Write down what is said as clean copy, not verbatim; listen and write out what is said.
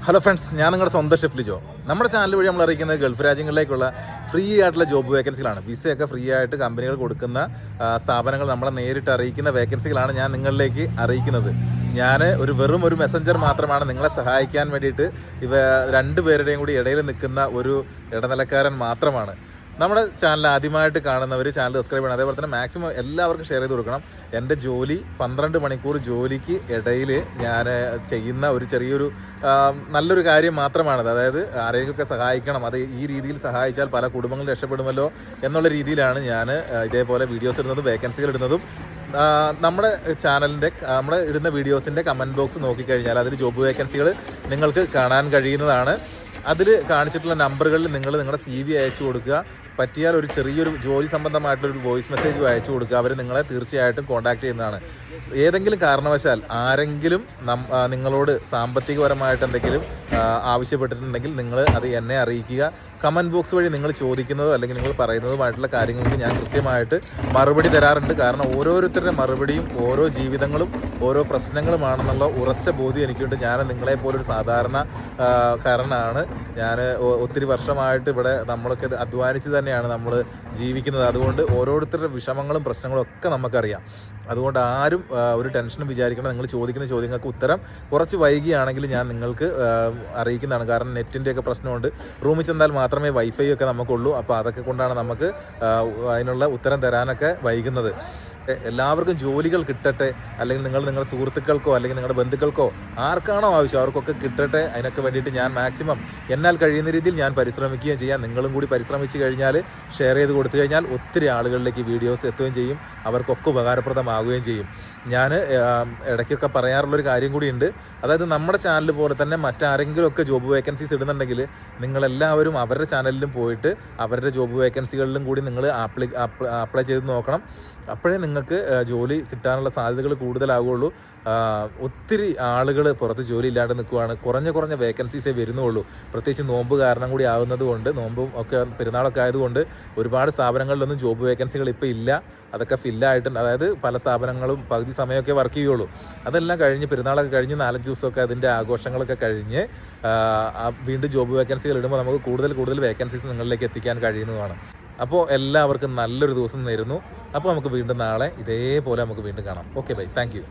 Hello friends, ഞാൻ നിങ്ങളുടെ സ്വന്തം ഷെഫ് ലിജോ. നമ്മുടെ ചാനൽ വഴി നമ്മൾ അറിയിക്കുന്നത് ഗൾഫ് രാജ്യങ്ങളിലേക്കുള്ള ഫ്രീ ആയിട്ടുള്ള ജോബ് വേക്കൻസികളാണ്. വിസയൊക്കെ ഫ്രീ ആയിട്ട് കമ്പനികൾ കൊടുക്കുന്ന സ്ഥാപനങ്ങൾ നമ്മളെ നേരിട്ട് അറിയിക്കുന്ന വേക്കൻസികളാണ് ഞാൻ നിങ്ങളിലേക്ക് അറിയിക്കുന്നത്. ഞാൻ വെറും ഒരു മെസ്സഞ്ചർ മാത്രമാണ് നിങ്ങളെ സഹായിക്കാൻ വേണ്ടിയിട്ട്. രണ്ടുപേരുടെയും കൂടി ഇടയിൽ നിൽക്കുന്ന ഒരു ഇടനിലക്കാരൻ മാത്രമാണ്. നമ്മുടെ ചാനൽ ആദ്യമായിട്ട് കാണുന്നവർ ചാനൽ സബ്സ്ക്രൈബ് ചെയ്യണം. അതേപോലെ തന്നെ മാക്സിമം എല്ലാവർക്കും ഷെയർ ചെയ്ത് കൊടുക്കണം. എൻ്റെ ജോലി 12 മണിക്കൂർ ജോലിക്ക് ഇടയിൽ ഞാൻ ചെയ്യുന്ന ഒരു ചെറിയൊരു നല്ലൊരു കാര്യം മാത്രമാണത്. അതായത് ആരെയൊക്കെ സഹായിക്കണം, അത് ഈ രീതിയിൽ സഹായിച്ചാൽ പല കുടുംബങ്ങൾ രക്ഷപ്പെടുമല്ലോ എന്നുള്ള രീതിയിലാണ് ഞാൻ ഇതേപോലെ വീഡിയോസ് ഇടുന്നതും വേക്കൻസികൾ ഇടുന്നതും. നമ്മുടെ ചാനലിൻ്റെ നമ്മുടെ ഇടുന്ന വീഡിയോസിൻ്റെ കമൻറ്റ് ബോക്സ് നോക്കിക്കഴിഞ്ഞാൽ അതിൽ ജോബ് വേക്കൻസികൾ നിങ്ങൾക്ക് കാണാൻ കഴിയുന്നതാണ്. അതിൽ കാണിച്ചിട്ടുള്ള നമ്പറുകളിൽ നിങ്ങൾ നിങ്ങളുടെ CV അയച്ചു കൊടുക്കുക. പറ്റിയാൽ ഒരു ചെറിയൊരു ജോലി സംബന്ധമായിട്ടൊരു വോയിസ് മെസ്സേജ് അയച്ചു കൊടുക്കുക. അവർ നിങ്ങളെ തീർച്ചയായിട്ടും കോൺടാക്ട് ചെയ്യുന്നതാണ്. ഏതെങ്കിലും കാരണവശാൽ ആരെങ്കിലും നിങ്ങളോട് സാമ്പത്തികപരമായിട്ട് എന്തെങ്കിലും ആവശ്യപ്പെട്ടിട്ടുണ്ടെങ്കിൽ നിങ്ങൾ അത് എന്നെ അറിയിക്കുക. കമൻറ്റ് ബോക്സ് വഴി നിങ്ങൾ ചോദിക്കുന്നതോ അല്ലെങ്കിൽ നിങ്ങൾ പറയുന്നതുമായിട്ടുള്ള കാര്യങ്ങൾക്ക് ഞാൻ കൃത്യമായിട്ട് മറുപടി തരാറുണ്ട്. കാരണം ഓരോരുത്തരുടെ മറുപടിയും ഓരോ ജീവിതങ്ങളും ഓരോ പ്രശ്നങ്ങളുമാണെന്നുള്ള ഉറച്ച ബോധ്യം എനിക്കുണ്ട്. ഞാൻ നിങ്ങളെപ്പോലൊരു സാധാരണക്കാരനാണ്. ഞാൻ ഒത്തിരി വർഷമായിട്ട് ഇവിടെ നമ്മളൊക്കെ അധ്വാനിച്ച് തന്നെയാണ് നമ്മൾ ജീവിക്കുന്നത്. അതുകൊണ്ട് ഓരോരുത്തരുടെ വിഷമങ്ങളും പ്രശ്നങ്ങളും ഒക്കെ നമുക്കറിയാം. അതുകൊണ്ട് ആരും ഒരു ടെൻഷനും വിചാരിക്കണം. നിങ്ങൾ ചോദിക്കുന്ന ചോദ്യങ്ങൾക്ക് ഉത്തരം കുറച്ച് വൈകിയാണെങ്കിൽ ഞാൻ നിങ്ങൾക്ക് അറിയിക്കുന്നതാണ്. കാരണം നെറ്റിൻ്റെയൊക്കെ പ്രശ്നമുണ്ട്. റൂമിൽ ചെന്നാൽ മാത്രമേ വൈഫൈ ഒക്കെ നമുക്കുള്ളൂ. അപ്പോൾ അതൊക്കെ കൊണ്ടാണ് നമുക്ക് അതിനുള്ള ഉത്തരം തരാനൊക്കെ വൈകുന്നത്. എല്ലാവർക്കും ജോലികൾ കിട്ടട്ടെ, അല്ലെങ്കിൽ നിങ്ങളുടെ സുഹൃത്തുക്കൾക്കോ അല്ലെങ്കിൽ നിങ്ങളുടെ ബന്ധുക്കൾക്കോ ആർക്കാണോ ആവശ്യം അവർക്കൊക്കെ കിട്ടട്ടെ. അതിനൊക്കെ വേണ്ടിയിട്ട് ഞാൻ മാക്സിമം എന്നാൽ കഴിയുന്ന രീതിയിൽ ഞാൻ പരിശ്രമിക്കുകയും ചെയ്യാം. നിങ്ങളും കൂടി പരിശ്രമിച്ചു കഴിഞ്ഞാൽ, ഷെയർ ചെയ്ത് കൊടുത്തു കഴിഞ്ഞാൽ ഒത്തിരി ആളുകളിലേക്ക് വീഡിയോസ് എത്തുകയും ചെയ്യും. അവർക്കൊക്കെ ഉപകാരപ്രദമാവുകയും ചെയ്യും. ഞാൻ ഇടയ്ക്കൊക്കെ പറയാറുള്ളൊരു കാര്യം കൂടിയുണ്ട്. അതായത് നമ്മുടെ ചാനൽ പോലെ തന്നെ മറ്റാരെങ്കിലുമൊക്കെ ജോബ് വേക്കൻസീസ് ഇടുന്നുണ്ടെങ്കിൽ നിങ്ങളെല്ലാവരും അവരുടെ ചാനലിലും പോയിട്ട് അവരുടെ ജോബ് വേക്കൻസികളിലും കൂടി നിങ്ങൾ അപ്ലൈ ചെയ്ത് നോക്കണം. അപ്പോഴേ നിങ്ങൾക്ക് ജോലി കിട്ടാനുള്ള സാധ്യതകൾ കൂടുതലാവുകയുള്ളൂ. ഒത്തിരി ആളുകൾ പുറത്ത് ജോലി ഇല്ലാണ്ട് നിൽക്കുകയാണ്. കുറഞ്ഞ വേക്കൻസീസേ വരുന്നുള്ളൂ. പ്രത്യേകിച്ച് നോമ്പ് കാരണം കൂടി ആവുന്നത് കൊണ്ട്, നോമ്പും ഒക്കെ പെരുന്നാളൊക്കെ ആയതുകൊണ്ട് ഒരുപാട് സ്ഥാപനങ്ങളിലൊന്നും ജോബ് വേക്കൻസികൾ ഇപ്പോൾ ഇല്ല. അതൊക്കെ ഫില്ലായിട്ടുണ്ട്. അതായത് പല സ്ഥാപനങ്ങളും പകുതി സമയമൊക്കെ വർക്ക് ചെയ്യുള്ളൂ. അതെല്ലാം കഴിഞ്ഞ് പെരുന്നാളൊക്കെ കഴിഞ്ഞ് 4-5 ദിവസമൊക്കെ അതിൻ്റെ ആഘോഷങ്ങളൊക്കെ കഴിഞ്ഞ് വീണ്ടും ജോബ് വേക്കൻസികൾ ഇടുമ്പോൾ നമുക്ക് കൂടുതൽ വേക്കൻസീസ് നിങ്ങളിലേക്ക് എത്തിക്കാൻ കഴിയുന്നതാണ്. അപ്പോൾ എല്ലാവർക്കും നല്ലൊരു ദിവസം നേരുന്നു. അപ്പോൾ നമുക്ക് വീണ്ടും നാളെ ഇതേപോലെ നമുക്ക് വീണ്ടും കാണാം. Okay bye, thank you.